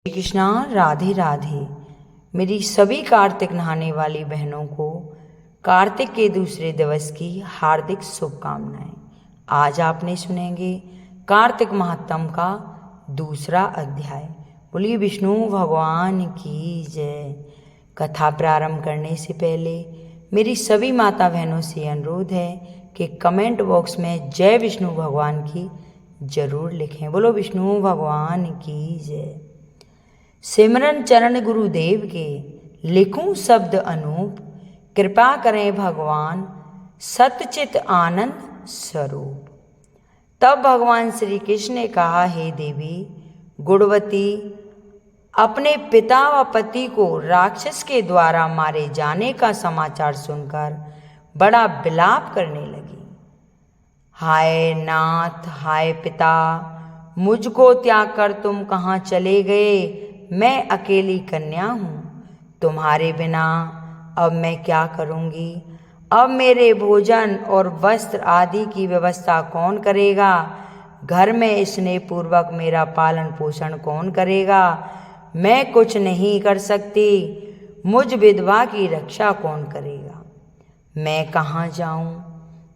श्री कृष्णा। राधे राधे। मेरी सभी कार्तिक नहाने वाली बहनों को कार्तिक के दूसरे दिवस की हार्दिक शुभकामनाएं। आज आपने सुनेंगे कार्तिक महात्म का दूसरा अध्याय। बोलिए विष्णु भगवान की जय। कथा प्रारंभ करने से पहले मेरी सभी माता बहनों से अनुरोध है कि कमेंट बॉक्स में जय विष्णु भगवान की जरूर लिखें। बोलो विष्णु भगवान की जय। सिमरन चरण गुरुदेव के, लिखूं शब्द अनूप, कृपा करें भगवान सतचित आनंद स्वरूप। तब भगवान श्री कृष्ण ने कहा, हे देवी गुणवती, अपने पिता व पति को राक्षस के द्वारा मारे जाने का समाचार सुनकर बड़ा विलाप करने लगी। हाय नाथ, हाय पिता, मुझको त्याग कर तुम कहाँ चले गए? मैं अकेली कन्या हूँ, तुम्हारे बिना अब मैं क्या करूँगी? अब मेरे भोजन और वस्त्र आदि की व्यवस्था कौन करेगा? घर में स्नेहपूर्वक मेरा पालन पोषण कौन करेगा? मैं कुछ नहीं कर सकती, मुझ विधवा की रक्षा कौन करेगा? मैं कहाँ जाऊँ,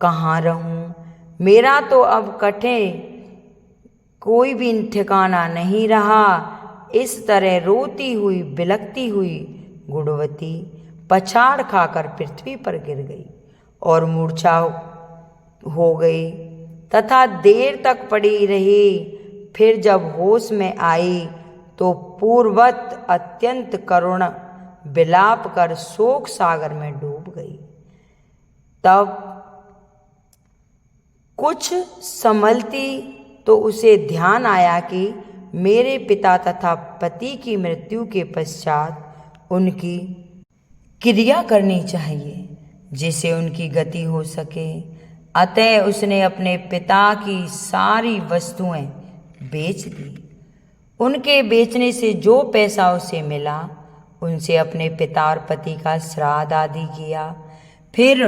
कहाँ रहूँ? मेरा तो अब कठिन कोई भी ठिकाना नहीं रहा। इस तरह रोती हुई बिलखती हुई गुणवती पछाड़ खाकर पृथ्वी पर गिर गई और मूर्छा हो गई तथा देर तक पड़ी रही। फिर जब होश में आई तो पूर्ववत अत्यंत करुण विलाप कर शोक सागर में डूब गई। तब कुछ संभलती तो उसे ध्यान आया कि मेरे पिता तथा पति की मृत्यु के पश्चात उनकी क्रिया करनी चाहिए जिससे उनकी गति हो सके। अतः उसने अपने पिता की सारी वस्तुएं बेच दी। उनके बेचने से जो पैसा उसे मिला उनसे अपने पिता और पति का श्राद्ध आदि किया। फिर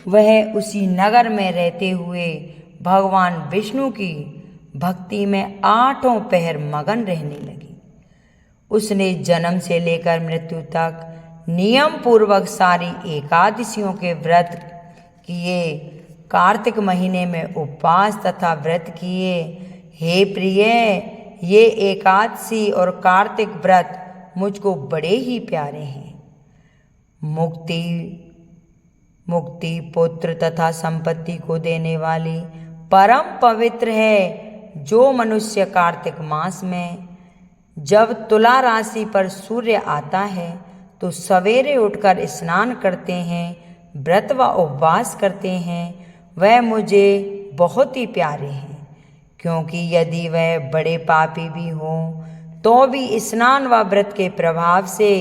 वह उसी नगर में रहते हुए भगवान विष्णु की भक्ति में 8 पहर मगन रहने लगी। उसने जन्म से लेकर मृत्यु तक नियम पूर्वक सारी एकादशियों के व्रत किए, कार्तिक महीने में उपवास तथा व्रत किए। हे प्रिय, ये एकादशी और कार्तिक व्रत मुझको बड़े ही प्यारे हैं। मुक्ति पुत्र तथा संपत्ति को देने वाली परम पवित्र है। जो मनुष्य कार्तिक मास में जब तुला राशि पर सूर्य आता है तो सवेरे उठकर स्नान करते हैं, व्रत व उपवास करते हैं, वह मुझे बहुत ही प्यारे हैं। क्योंकि यदि वह बड़े पापी भी हों तो भी स्नान व व्रत के प्रभाव से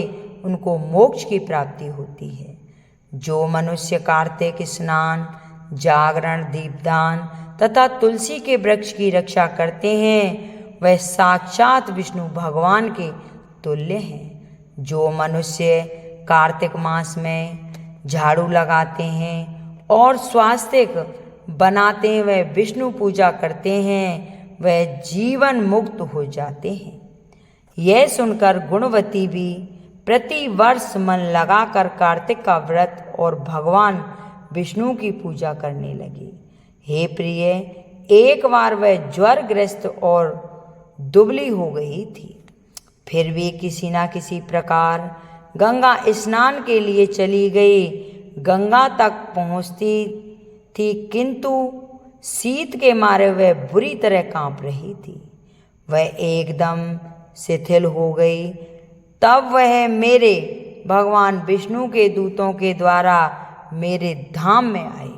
उनको मोक्ष की प्राप्ति होती है। जो मनुष्य कार्तिक स्नान, जागरण, दीपदान तथा तुलसी के वृक्ष की रक्षा करते हैं वह साक्षात विष्णु भगवान के तुल्य हैं। जो मनुष्य कार्तिक मास में झाड़ू लगाते हैं और स्वास्तिक बनाते हैं, वह विष्णु पूजा करते हैं, वह जीवन मुक्त हो जाते हैं। यह सुनकर गुणवती भी प्रति वर्ष मन लगाकर कार्तिक का व्रत और भगवान विष्णु की पूजा करने लगी। हे प्रिय, एक बार वह ज्वरग्रस्त और दुबली हो गई थी। फिर भी किसी न किसी प्रकार गंगा स्नान के लिए चली गई। गंगा तक पहुंचती थी किंतु शीत के मारे वह बुरी तरह कांप रही थी। वह एकदम शिथिल हो गई। तब वह मेरे भगवान विष्णु के दूतों के द्वारा मेरे धाम में आई।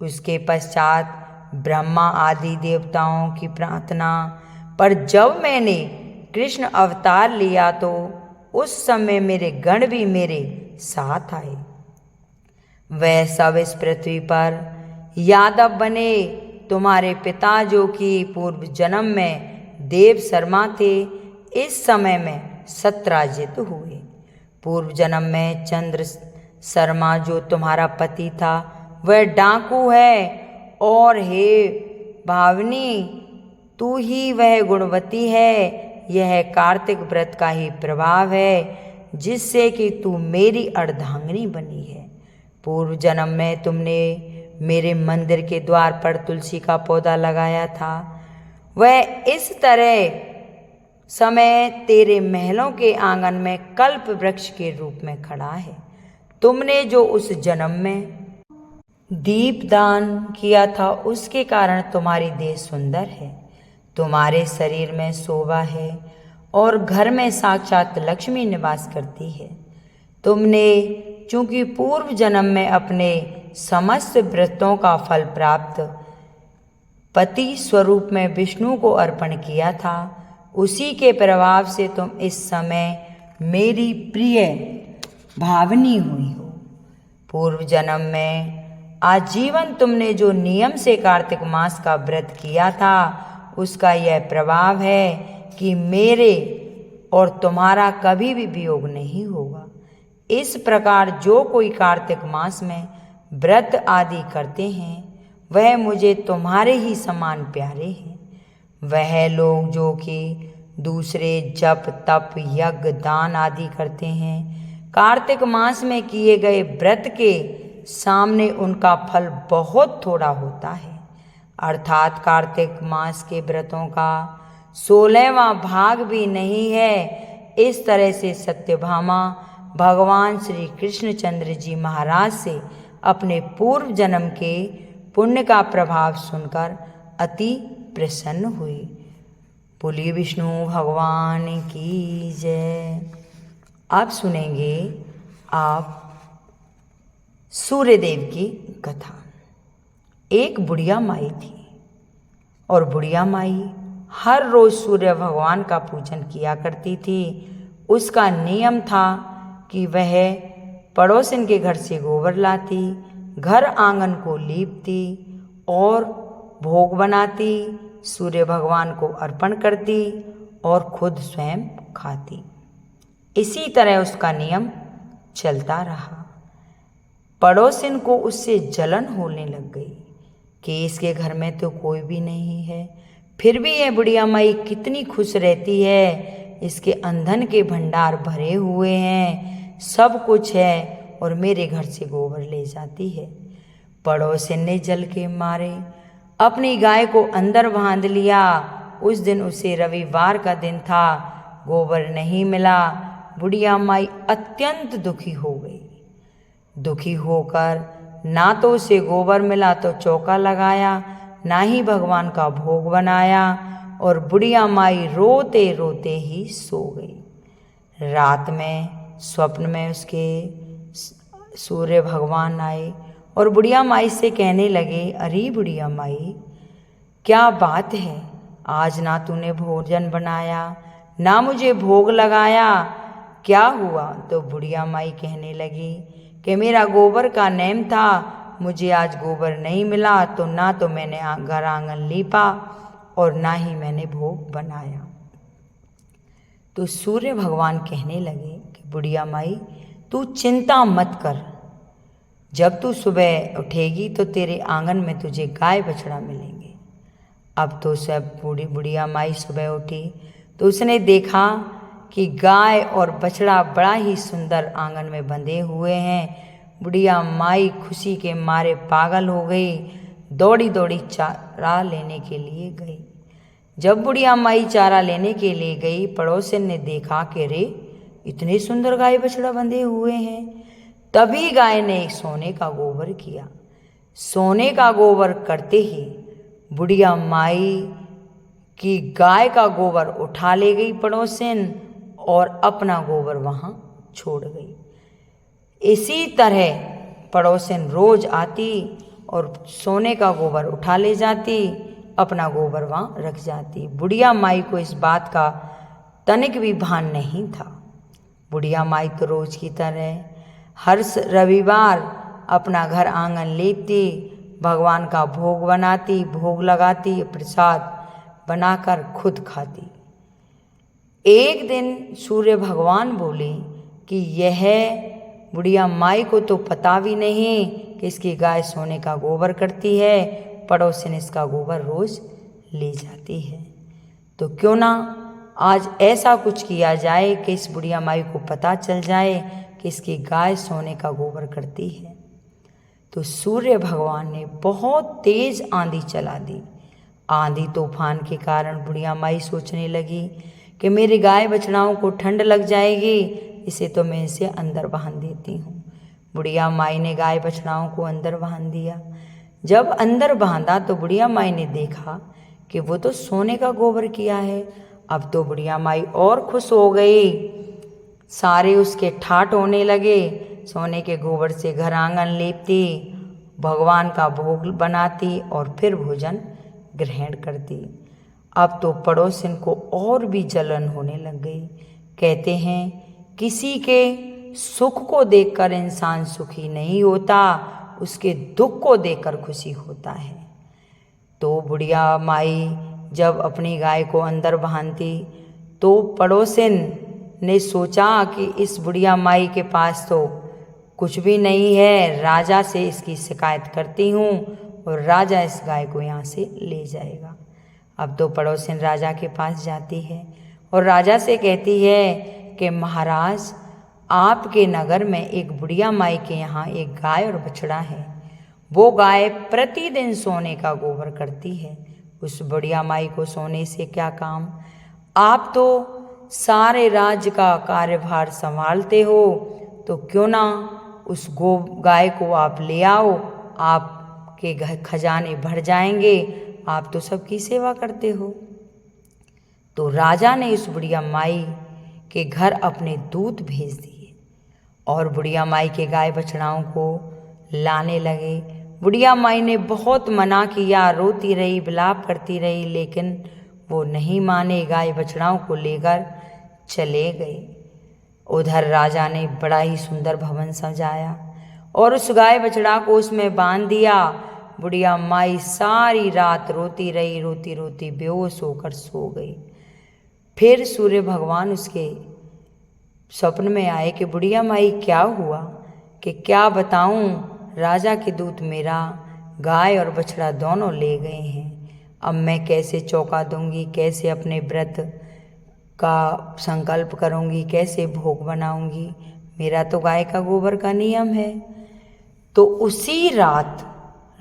उसके पश्चात ब्रह्मा आदि देवताओं की प्रार्थना पर जब मैंने कृष्ण अवतार लिया तो उस समय मेरे गण भी मेरे साथ आए। वह सब इस पृथ्वी पर यादव बने। तुम्हारे पिता जो कि पूर्व जन्म में देव शर्मा थे, इस समय में सत्राजित हुए। पूर्व जन्म में चंद्र शर्मा जो तुम्हारा पति था वह डाकू है। और हे भावनी, तू ही वह गुणवती है। यह कार्तिक व्रत का ही प्रभाव है जिससे कि तू मेरी अर्धांगिनी बनी है। पूर्व जन्म में तुमने मेरे मंदिर के द्वार पर तुलसी का पौधा लगाया था, वह इस तरह समय तेरे महलों के आंगन में कल्प वृक्ष के रूप में खड़ा है। तुमने जो उस जन्म में दीपदान किया था उसके कारण तुम्हारी देह सुंदर है, तुम्हारे शरीर में शोभा है और घर में साक्षात लक्ष्मी निवास करती है। तुमने चूंकि पूर्व जन्म में अपने समस्त व्रतों का फल प्राप्त पति स्वरूप में विष्णु को अर्पण किया था, उसी के प्रभाव से तुम इस समय मेरी प्रिय भावनी हुई हो। पूर्व जन्म में आजीवन तुमने जो नियम से कार्तिक मास का व्रत किया था उसका यह प्रभाव है कि मेरे और तुम्हारा कभी भी वियोग नहीं होगा। इस प्रकार जो कोई कार्तिक मास में व्रत आदि करते हैं वह मुझे तुम्हारे ही समान प्यारे हैं। वह लोग जो कि दूसरे जप तप यज्ञ दान आदि करते हैं, कार्तिक मास में किए गए व्रत के सामने उनका फल बहुत थोड़ा होता है। अर्थात कार्तिक मास के व्रतों का 16वां भाग भी नहीं है। इस तरह से सत्यभामा भगवान श्री कृष्णचंद्र जी महाराज से अपने पूर्व जन्म के पुण्य का प्रभाव सुनकर अति प्रसन्न हुई। बोलिए विष्णु भगवान की जय। अब सुनेंगे आप सूर्यदेव की कथा। एक बुढ़िया माई थी और बुढ़िया माई हर रोज सूर्य भगवान का पूजन किया करती थी। उसका नियम था कि वह पड़ोसन के घर से गोबर लाती, घर आंगन को लीपती और भोग बनाती, सूर्य भगवान को अर्पण करती और खुद स्वयं खाती। इसी तरह उसका नियम चलता रहा। पड़ोसिन को उससे जलन होने लग गई कि इसके घर में तो कोई भी नहीं है, फिर भी यह बुढ़िया माई कितनी खुश रहती है। इसके अंधन के भंडार भरे हुए हैं, सब कुछ है और मेरे घर से गोबर ले जाती है। पड़ोसिन ने जल के मारे अपनी गाय को अंदर बांध लिया। उस दिन उसे रविवार का दिन था, गोबर नहीं मिला। बुढ़िया माई अत्यंत दुखी हो गई। दुखी होकर ना तो उसे गोबर मिला तो चौका लगाया, ना ही भगवान का भोग बनाया और बुढ़िया माई रोते रोते ही सो गई। रात में स्वप्न में उसके सूर्य भगवान आए और बुढ़िया माई से कहने लगे, अरे बुढ़िया माई क्या बात है, आज ना तूने भोजन बनाया ना मुझे भोग लगाया, क्या हुआ? तो बुढ़िया माई कहने लगी कि मेरा गोबर का नेम था, मुझे आज गोबर नहीं मिला तो ना तो मैंने घर आंगन लीपा और ना ही मैंने भोग बनाया। तो सूर्य भगवान कहने लगे कि बुढ़िया माई तू चिंता मत कर, जब तू सुबह उठेगी तो तेरे आंगन में तुझे गाय बछड़ा मिलेंगे। अब तो सब बुढ़िया माई सुबह उठी तो उसने देखा कि गाय और बछड़ा बड़ा ही सुंदर आंगन में बंधे हुए हैं। बुढ़िया माई खुशी के मारे पागल हो गई, दौड़ी दौड़ी चारा लेने के लिए गई। जब बुढ़िया माई चारा लेने के लिए गई, पड़ोसन ने देखा कि रे इतने सुंदर गाय बछड़ा बंधे हुए हैं। तभी गाय ने एक सोने का गोबर किया। सोने का गोबर करते ही बुढ़िया माई की गाय का गोबर उठा ले गई पड़ोसन और अपना गोबर वहाँ छोड़ गई। इसी तरह पड़ोसन रोज आती और सोने का गोबर उठा ले जाती, अपना गोबर वहाँ रख जाती। बुढ़िया माई को इस बात का तनिक भी भान नहीं था। बुढ़िया माई तो रोज की तरह हर रविवार अपना घर आंगन लीपती, भगवान का भोग बनाती, भोग लगाती, प्रसाद बनाकर खुद खाती। एक दिन सूर्य भगवान बोले कि यह बुढ़िया माई को तो पता भी नहीं कि इसकी गाय सोने का गोबर करती है, पड़ोसन इसका गोबर रोज ले जाती है, तो क्यों ना आज ऐसा कुछ किया जाए कि इस बुढ़िया माई को पता चल जाए कि इसकी गाय सोने का गोबर करती है। तो सूर्य भगवान ने बहुत तेज आंधी चला दी। आंधी तूफान के कारण बुढ़िया माई सोचने लगी कि मेरी गाय बछड़ाओं को ठंड लग जाएगी, इसे तो मैं इसे अंदर बांध देती हूँ। बुढ़िया माई ने गाय बछड़ाओं को अंदर बांध दिया। जब अंदर बांधा तो बुढ़िया माई ने देखा कि वो तो सोने का गोबर किया है। अब तो बुढ़िया माई और खुश हो गई। सारे उसके ठाठ होने लगे। सोने के गोबर से घर आंगन लीपती, भगवान का भोग बनाती और फिर भोजन ग्रहण करती। अब तो पड़ोसिन को और भी जलन होने लग गई। कहते हैं किसी के सुख को देखकर इंसान सुखी नहीं होता, उसके दुख को देखकर खुशी होता है। तो बुढ़िया माई जब अपनी गाय को अंदर बांधती तो पड़ोसिन ने सोचा कि इस बुढ़िया माई के पास तो कुछ भी नहीं है, राजा से इसकी शिकायत करती हूँ और राजा इस गाय को यहाँ से ले जाएगा। अब तो पड़ोसिन राजा के पास जाती है और राजा से कहती है कि महाराज, आपके नगर में एक बुढ़िया माई के यहाँ एक गाय और बछड़ा है। वो गाय प्रतिदिन सोने का गोबर करती है। उस बुढ़िया माई को सोने से क्या काम? आप तो सारे राज्य का कार्यभार संभालते हो, तो क्यों ना उस गाय को आप ले आओ, आपके खजाने भर जाएंगे, आप तो सबकी सेवा करते हो। तो राजा ने उस बुढ़िया माई के घर अपने दूत भेज दिए और बुढ़िया माई के गाय बछड़ाओं को लाने लगे। बुढ़िया माई ने बहुत मना किया, रोती रही, विलाप करती रही, लेकिन वो नहीं माने, गाय बछड़ाओं को लेकर चले गए। उधर राजा ने बड़ा ही सुंदर भवन सजाया और उस गाय बछड़ा को उसमें बांध दिया। बुढ़िया माई सारी रात रोती रही, रोती रोती बेहोश होकर सो गई। फिर सूर्य भगवान उसके स्वप्न में आए कि बुढ़िया माई क्या हुआ, कि क्या बताऊं, राजा के दूत मेरा गाय और बछड़ा दोनों ले गए हैं। अब मैं कैसे चौका दूंगी, कैसे अपने व्रत का संकल्प करूंगी, कैसे भोग बनाऊंगी, मेरा तो गाय का गोबर का नियम है। तो उसी रात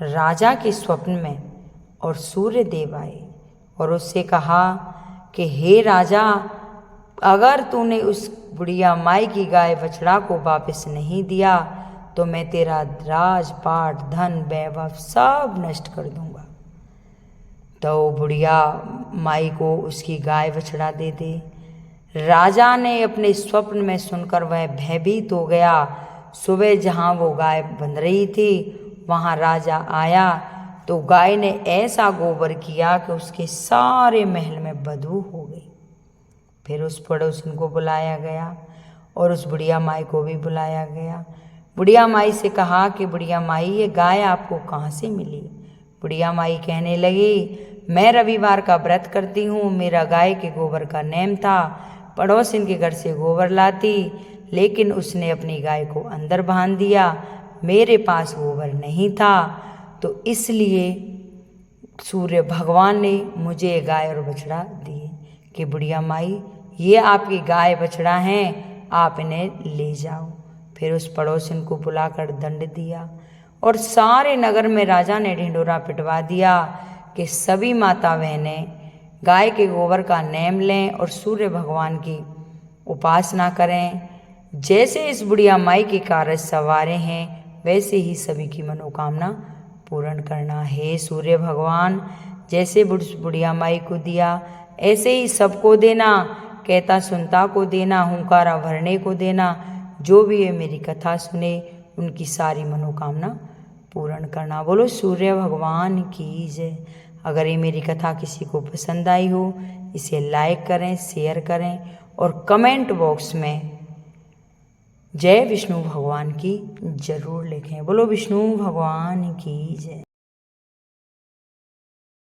राजा के स्वप्न में और सूर्य देव आए और उससे कहा कि हे राजा, अगर तूने उस बुढ़िया माई की गाय बछड़ा को वापस नहीं दिया तो मैं तेरा राजपाट, धन, वैभव सब नष्ट कर दूंगा। तो बुढ़िया माई को उसकी गाय बछड़ा दे दे। राजा ने अपने स्वप्न में सुनकर वह भयभीत हो गया। सुबह जहाँ वो गाय बंध रही थी वहाँ राजा आया तो गाय ने ऐसा गोबर किया कि उसके सारे महल में बदबू हो गई। फिर उस पड़ोसन को बुलाया गया और उस बुढ़िया माई को भी बुलाया गया। बुढ़िया माई से कहा कि बुढ़िया माई, ये गाय आपको कहाँ से मिली? बुढ़िया माई कहने लगी, मैं रविवार का व्रत करती हूँ, मेरा गाय के गोबर का नेम था, पड़ोसिन के घर से गोबर लाती, लेकिन उसने अपनी गाय को अंदर बांध दिया, मेरे पास गोबर नहीं था, तो इसलिए सूर्य भगवान ने मुझे गाय और बछड़ा दिए कि बुढ़िया माई, ये आपकी गाय बछड़ा हैं, आप इन्हें ले जाओ। फिर उस पड़ोसिन को बुलाकर दंड दिया और सारे नगर में राजा ने ढिंढोरा पिटवा दिया कि सभी माता बहनें गाय के गोबर का नेम लें और सूर्य भगवान की उपासना करें। जैसे इस बुढ़िया माई के कार्य सवारे हैं, वैसे ही सभी की मनोकामना पूर्ण करना है। सूर्य भगवान जैसे बुढ़िया माई को दिया, ऐसे ही सबको देना, कहता सुनता को देना, हुंकारा भरने को देना। जो भी ये मेरी कथा सुने उनकी सारी मनोकामना पूर्ण करना। बोलो सूर्य भगवान की जय। अगर ये मेरी कथा किसी को पसंद आई हो, इसे लाइक करें, शेयर करें और कमेंट बॉक्स में जय विष्णु भगवान की जरूर लिखें। बोलो विष्णु भगवान की जय।